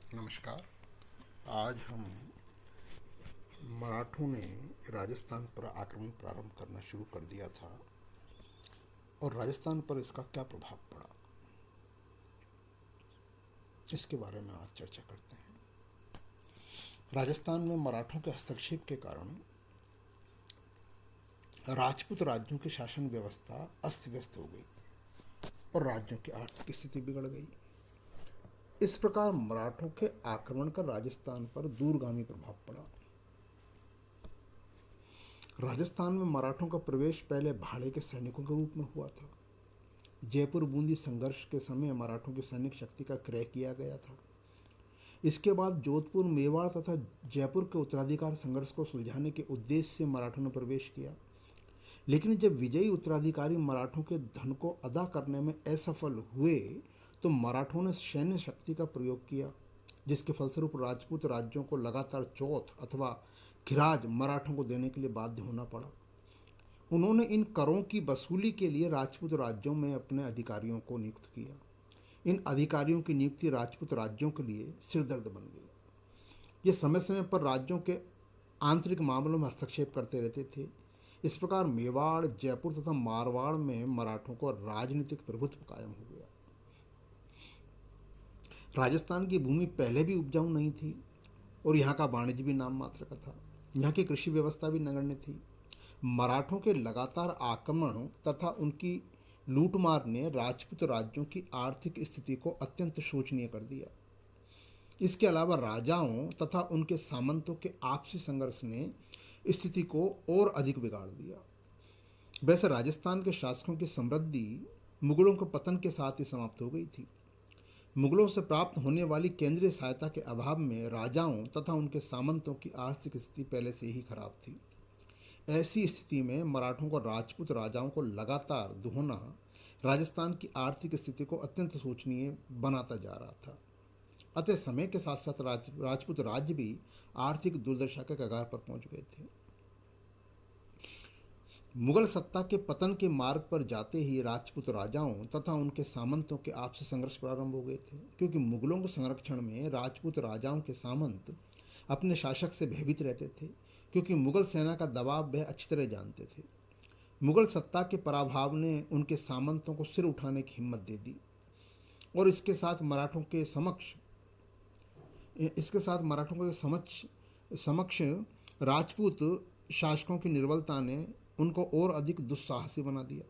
नमस्कार। आज हम मराठों ने राजस्थान पर आक्रमण प्रारंभ करना शुरू कर दिया था और राजस्थान पर इसका क्या प्रभाव पड़ा, इसके बारे में आज चर्चा करते हैं। राजस्थान में मराठों के हस्तक्षेप के कारण राजपूत राज्यों की शासन व्यवस्था अस्त व्यस्त हो गई और राज्यों की आर्थिक स्थिति बिगड़ गई। इस प्रकार मराठों के आक्रमण का राजस्थान पर दूरगामी प्रभाव पड़ा। राजस्थान में मराठों का प्रवेश पहले भाड़े के सैनिकों के रूप में हुआ था। जयपुर बूंदी संघर्ष के समय मराठों की सैनिक शक्ति का क्रय किया गया था। इसके बाद जोधपुर, मेवाड़ तथा जयपुर के उत्तराधिकार संघर्ष को सुलझाने के उद्देश्य से मराठों ने प्रवेश किया। लेकिन जब विजयी उत्तराधिकारी मराठों के धन को अदा करने में असफल हुए तो मराठों ने सैन्य शक्ति का प्रयोग किया, जिसके फलस्वरूप राजपूत राज्यों को लगातार चौथ अथवा खिराज मराठों को देने के लिए बाध्य होना पड़ा। उन्होंने इन करों की वसूली के लिए राजपूत राज्यों में अपने अधिकारियों को नियुक्त किया। इन अधिकारियों की नियुक्ति राजपूत राज्यों के लिए सिरदर्द बन गई। ये समय समय पर राज्यों के आंतरिक मामलों में हस्तक्षेप करते रहते थे। इस प्रकार मेवाड़, जयपुर तथा मारवाड़ में मराठों को राजनीतिक प्रभुत्व कायम हो गया। राजस्थान की भूमि पहले भी उपजाऊ नहीं थी और यहाँ का वाणिज्य भी नाम मात्र का था। यहाँ की कृषि व्यवस्था भी नगण्य थी। मराठों के लगातार आक्रमण तथा उनकी लूटमार ने राजपूत राज्यों की आर्थिक स्थिति को अत्यंत शोचनीय कर दिया। इसके अलावा राजाओं तथा उनके सामंतों के आपसी संघर्ष ने स्थिति को और अधिक बिगाड़ दिया। वैसे राजस्थान के शासकों की समृद्धि मुगलों के पतन के साथ ही समाप्त हो गई थी। मुगलों से प्राप्त होने वाली केंद्रीय सहायता के अभाव में राजाओं तथा उनके सामंतों की आर्थिक स्थिति पहले से ही खराब थी। ऐसी स्थिति में मराठों को राजपूत राजाओं को लगातार दुहोना राजस्थान की आर्थिक स्थिति को अत्यंत शोचनीय बनाता जा रहा था। अतः समय के साथ साथ राजपूत राज्य भी आर्थिक दुर्दशा के कगार पर पहुंच गए थे। मुगल सत्ता के पतन के मार्ग पर जाते ही राजपूत राजाओं तथा उनके सामंतों के आपसी संघर्ष प्रारंभ हो गए थे, क्योंकि मुगलों के संरक्षण में राजपूत राजाओं के सामंत अपने शासक से भयभीत रहते थे, क्योंकि मुगल सेना का दबाव वह अच्छी तरह जानते थे। मुगल सत्ता के पराभव ने उनके सामंतों को सिर उठाने की हिम्मत दे दी और मराठों के समक्ष राजपूत शासकों की निर्बलता ने उनको और अधिक दुस्साहसी बना दिया।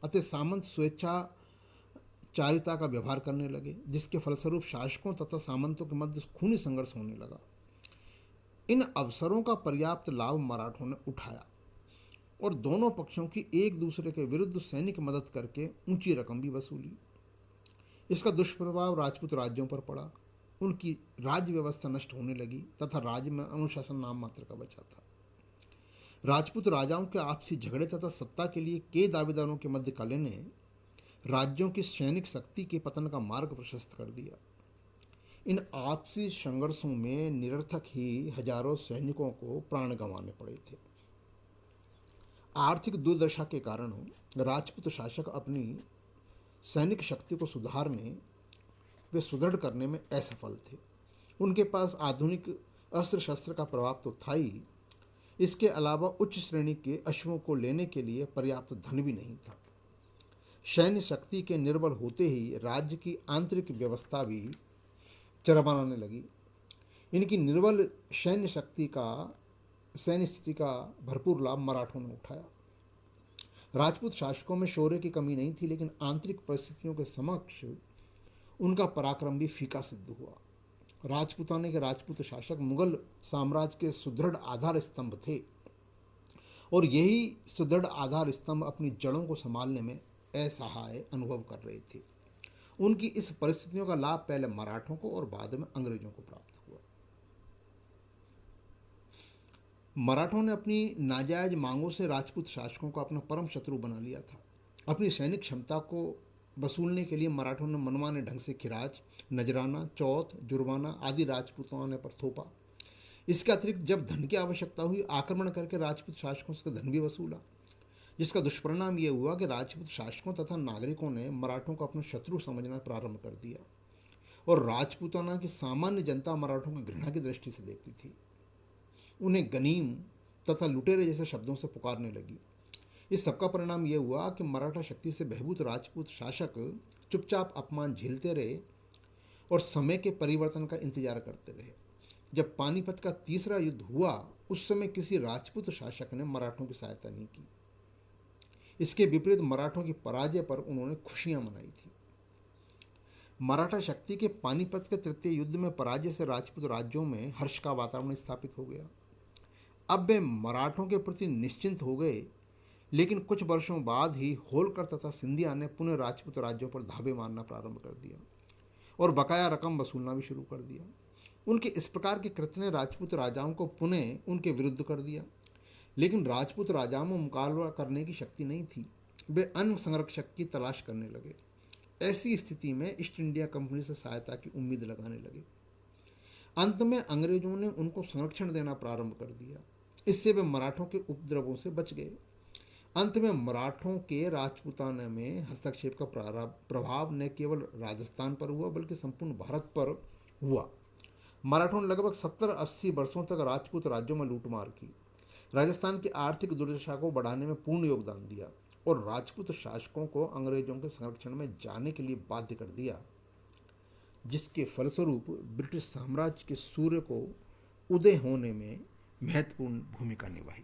अतः सामंत स्वेच्छाचारिता का व्यवहार करने लगे, जिसके फलस्वरूप शासकों तथा सामंतों के मध्य खूनी संघर्ष होने लगा। इन अवसरों का पर्याप्त लाभ मराठों ने उठाया और दोनों पक्षों की एक दूसरे के विरुद्ध सैनिक मदद करके ऊंची रकम भी वसूली। इसका दुष्प्रभाव राजपूत राज्यों पर पड़ा। उनकी राज्य व्यवस्था नष्ट होने लगी तथा राज्य में अनुशासन नाम मात्र का बचा था। राजपूत राजाओं के आपसी झगड़े तथा सत्ता के लिए कई दावेदारों के मध्य कलह ने राज्यों की सैनिक शक्ति के पतन का मार्ग प्रशस्त कर दिया। इन आपसी संघर्षों में निरर्थक ही हजारों सैनिकों को प्राण गंवाने पड़े थे। आर्थिक दुर्दशा के कारण राजपूत शासक अपनी सैनिक शक्ति को सुदृढ़ करने में असफल थे। उनके पास आधुनिक अस्त्र शस्त्र का प्रभाव तो था ही, इसके अलावा उच्च श्रेणी के अश्वों को लेने के लिए पर्याप्त धन भी नहीं था। सैन्य शक्ति के निर्बल होते ही राज्य की आंतरिक व्यवस्था भी चरमराने लगी। इनकी निर्बल सैन्य स्थिति का भरपूर लाभ मराठों ने उठाया। राजपूत शासकों में शौर्य की कमी नहीं थी, लेकिन आंतरिक परिस्थितियों के समक्ष उनका पराक्रम भी फीका सिद्ध हुआ। राजपूताने के राजपूत शासक मुगल साम्राज्य के सुदृढ़ आधार स्तंभ थे और यही सुदृढ़ आधार स्तंभ अपनी जड़ों को संभालने में असहाय अनुभव कर रहे थे। उनकी इस परिस्थितियों का लाभ पहले मराठों को और बाद में अंग्रेजों को प्राप्त हुआ। मराठों ने अपनी नाजायज मांगों से राजपूत शासकों को अपना परम शत्रु बना लिया था। अपनी सैनिक क्षमता को वसूलने के लिए मराठों ने मनमाने ढंग से खिराज, नजराना, चौथ, जुर्माना आदि राजपूतों ने पर थोपा। इसके अतिरिक्त जब धन की आवश्यकता हुई, आक्रमण करके राजपूत शासकों से धन भी वसूला, जिसका दुष्परिणाम यह हुआ कि राजपूत शासकों तथा नागरिकों ने मराठों को अपना शत्रु समझना प्रारंभ कर दिया और राजपूताना की सामान्य जनता मराठों को घृणा की दृष्टि से देखती थी। उन्हें गनीम तथा लुटेरे जैसे शब्दों से पुकारने लगी। इस सबका परिणाम यह हुआ कि मराठा शक्ति से बहिर्भूत राजपूत शासक चुपचाप अपमान झेलते रहे और समय के परिवर्तन का इंतजार करते रहे। जब पानीपत का तीसरा युद्ध हुआ, उस समय किसी राजपूत शासक ने मराठों की सहायता नहीं की। इसके विपरीत मराठों की पराजय पर उन्होंने खुशियां मनाई थी। मराठा शक्ति के पानीपत के तृतीय युद्ध में पराजय से राजपूत राज्यों में हर्ष का वातावरण स्थापित हो गया। अब वे मराठों के प्रति निश्चिंत हो गए, लेकिन कुछ वर्षों बाद ही होलकर तथा सिंधिया ने पुनः राजपूत राज्यों पर धावे मारना प्रारंभ कर दिया और बकाया रकम वसूलना भी शुरू कर दिया। उनके इस प्रकार के कृत्य ने राजपूत राजाओं को पुनः उनके विरुद्ध कर दिया, लेकिन राजपूत राजाओं में मुकाबला करने की शक्ति नहीं थी। वे अन्य संरक्षक की तलाश करने लगे। ऐसी स्थिति में ईस्ट इंडिया कंपनी से सहायता की उम्मीद लगाने लगे। अंत में अंग्रेजों ने उनको संरक्षण देना प्रारंभ कर दिया। इससे वे मराठों के उपद्रवों से बच गए। अंत में मराठों के राजपूताना में हस्तक्षेप का प्रभाव न केवल राजस्थान पर हुआ बल्कि संपूर्ण भारत पर हुआ। मराठों ने लगभग 70-80 वर्षों तक राजपूत राज्यों में लूटमार की, राजस्थान की आर्थिक दुर्दशा को बढ़ाने में पूर्ण योगदान दिया और राजपूत शासकों को अंग्रेजों के संरक्षण में जाने के लिए बाध्य कर दिया, जिसके फलस्वरूप ब्रिटिश साम्राज्य के सूर्य को उदय होने में महत्वपूर्ण भूमिका निभाई।